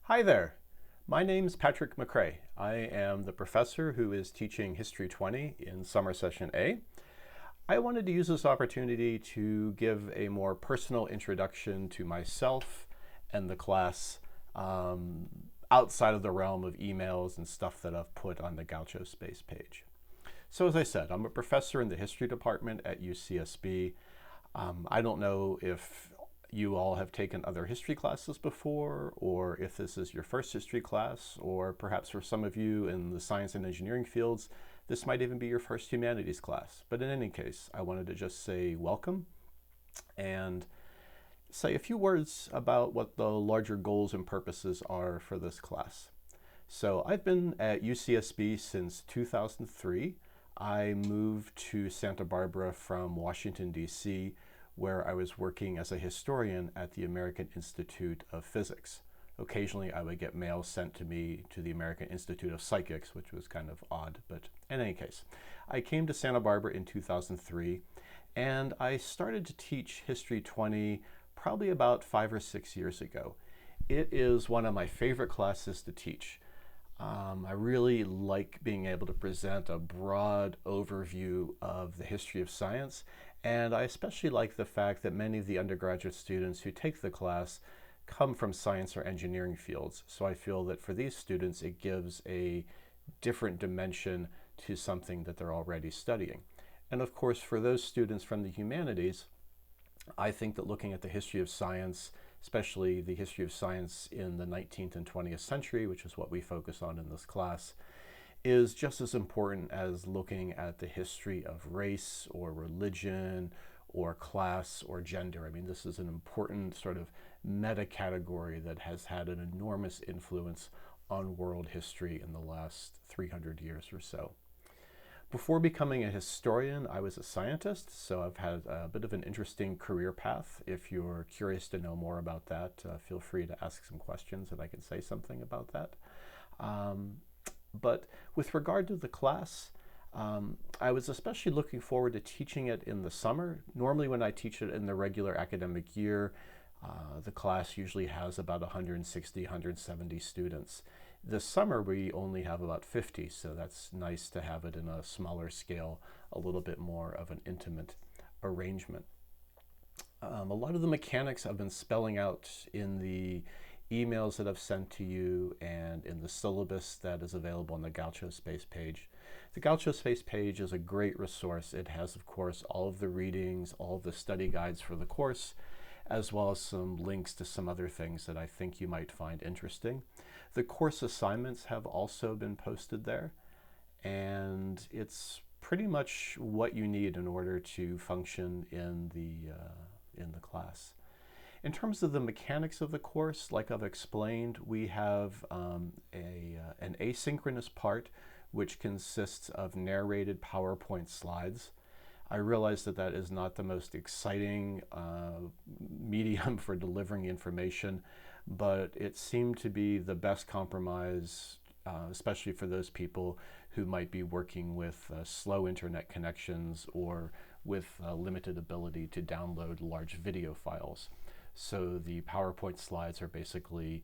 Hi there. My name's Patrick McCray. I am the professor who is teaching History 20 in Summer Session A. I wanted to use this opportunity to give a more personal introduction to myself and the class outside of the realm of emails and stuff that I've put on the Gaucho Space page. So as I said, I'm a professor in the history department at UCSB. I don't know if you all have taken other history classes before, or if this is your first history class, or perhaps for some of you in the science and engineering fields, this might even be your first humanities class. But in any case, I wanted to just say welcome and say a few words about what the larger goals and purposes are for this class. So I've been at UCSB since 2003. I moved to Santa Barbara from Washington, D.C., where I was working as a historian at the American Institute of Physics. Occasionally I would get mail sent to me to the American Institute of Psychics, which was kind of odd, but in any case. I came to Santa Barbara in 2003, and I started to teach History 20 probably about 5 or 6 years ago. It is one of my favorite classes to teach. I really like being able to present a broad overview of the history of science, and I especially like the fact that many of the undergraduate students who take the class come from science or engineering fields. So I feel that for these students it gives a different dimension to something that they're already studying. And of course, for those students from the humanities, I think that looking at the history of science, especially the history of science in the 19th and 20th century, which is what we focus on in this class, is just as important as looking at the history of race or religion or class or gender. I mean, this is an important sort of meta category that has had an enormous influence on world history in the last 300 years or so. Before becoming a historian, I was a scientist, so I've had a bit of an interesting career path. If you're curious to know more about that, feel free to ask some questions and I can say something about that. But with regard to the class, I was especially looking forward to teaching it in the summer. Normally when I teach it in the regular academic year, the class usually has about 160, 170 students. This summer we only have about 50, so that's nice to have it in a smaller scale, a little bit more of an intimate arrangement. A lot of the mechanics I've been spelling out in the emails that I've sent to you and in the syllabus that is available on the Gaucho Space page. The Gaucho Space page is a great resource. It has, of course, all of the readings, all of the study guides for the course, as well as some links to some other things that I think you might find interesting. The course assignments have also been posted there, and it's pretty much what you need in order to function in the class. In terms of the mechanics of the course, like I've explained, we have an asynchronous part which consists of narrated PowerPoint slides. I realize that that is not the most exciting medium for delivering information, but it seemed to be the best compromise, especially for those people who might be working with slow internet connections or with limited ability to download large video files. So the PowerPoint slides are basically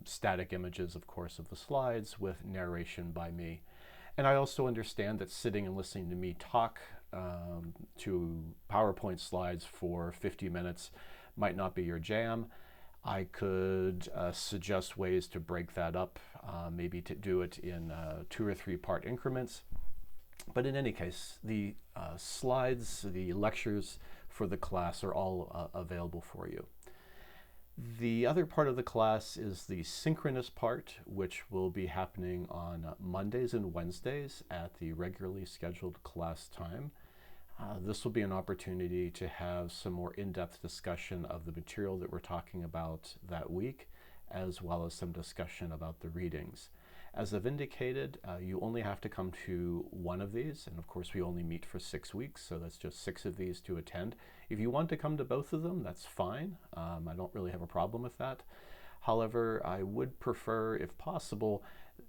static images, of course, of the slides with narration by me. And I also understand that sitting and listening to me talk to PowerPoint slides for 50 minutes might not be your jam. I could suggest ways to break that up, maybe to do it in 2 or 3 part increments. But in any case, the slides, the lectures for the class are all available for you. The other part of the class is the synchronous part, which will be happening on Mondays and Wednesdays at the regularly scheduled class time. This will be an opportunity to have some more in-depth discussion of the material that we're talking about that week, as well as some discussion about the readings. As I've indicated, you only have to come to one of these, and of course we only meet for 6 weeks, so that's just 6 of these to attend. If you want to come to both of them, that's fine. I don't really have a problem with that. However, I would prefer, if possible,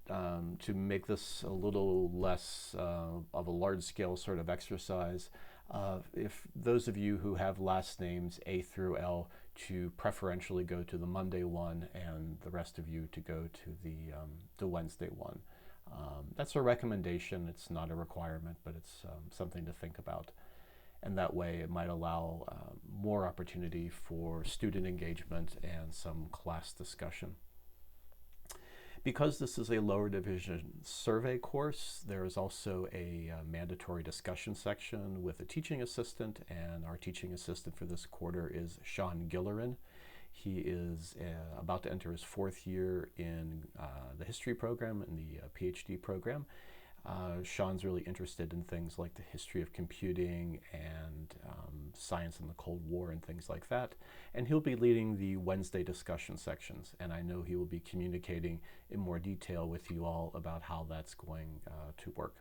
to make this a little less of a large-scale sort of exercise. If those of you who have last names A through L to preferentially go to the Monday one and the rest of you to go to the Wednesday one. That's a recommendation. It's not a requirement, but it's something to think about. And that way it might allow more opportunity for student engagement and some class discussion. Because this is a lower division survey course, there is also a mandatory discussion section with a teaching assistant, and our teaching assistant for this quarter is Sean Gillerin. He is about to enter his 4th year in the history program and the PhD program. Sean's really interested in things like the history of computing and science in the Cold War and things like that. And he'll be leading the Wednesday discussion sections. And I know he will be communicating in more detail with you all about how that's going to work.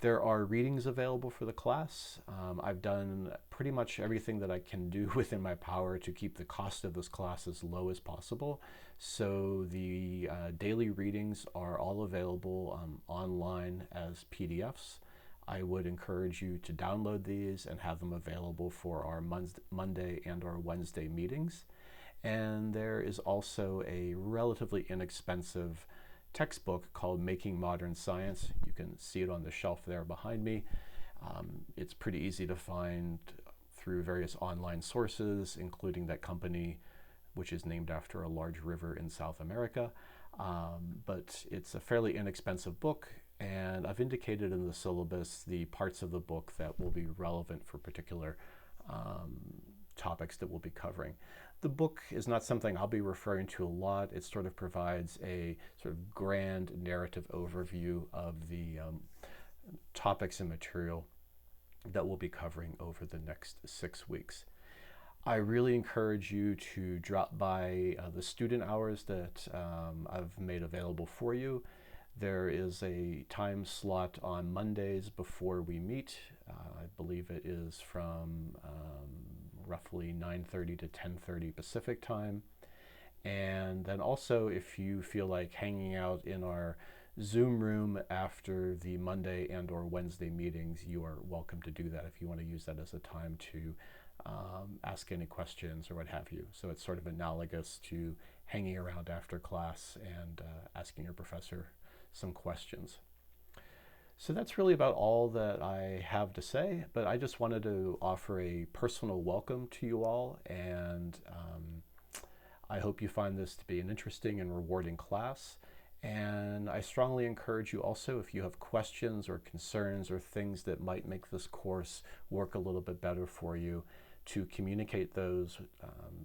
There are readings available for the class. I've done pretty much everything that I can do within my power to keep the cost of this class as low as possible. So the daily readings are all available online as PDFs. I would encourage you to download these and have them available for our Monday and our Wednesday meetings. And there is also a relatively inexpensive textbook called Making Modern Science. You can see it on the shelf there behind me. It's pretty easy to find through various online sources, including that company which is named after a large river in South America. But it's a fairly inexpensive book, and I've indicated in the syllabus the parts of the book that will be relevant for particular topics that we'll be covering. The book is not something I'll be referring to a lot. It sort of provides a sort of grand narrative overview of the topics and material that we'll be covering over the next 6 weeks. I really encourage you to drop by the student hours that I've made available for you. There is a time slot on Mondays before we meet. I believe it is from roughly 9:30 to 10:30 Pacific time. And then also, if you feel like hanging out in our Zoom room after the Monday and or Wednesday meetings, you are welcome to do that if you want to use that as a time to ask any questions or what have you. So it's sort of analogous to hanging around after class and asking your professor some questions. So that's really about all that I have to say, but I just wanted to offer a personal welcome to you all, and I hope you find this to be an interesting and rewarding class. And I strongly encourage you also, if you have questions or concerns or things that might make this course work a little bit better for you, to communicate those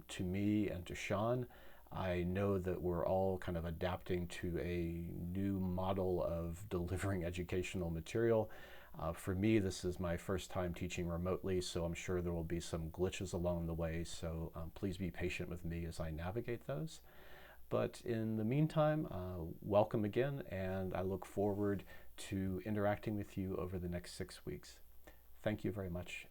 to me and to Sean. I know that we're all kind of adapting to a new model of delivering educational material. For me, this is my first time teaching remotely, so I'm sure there will be some glitches along the way, so please be patient with me as I navigate those. But in the meantime, welcome again, and I look forward to interacting with you over the next 6 weeks. Thank you very much.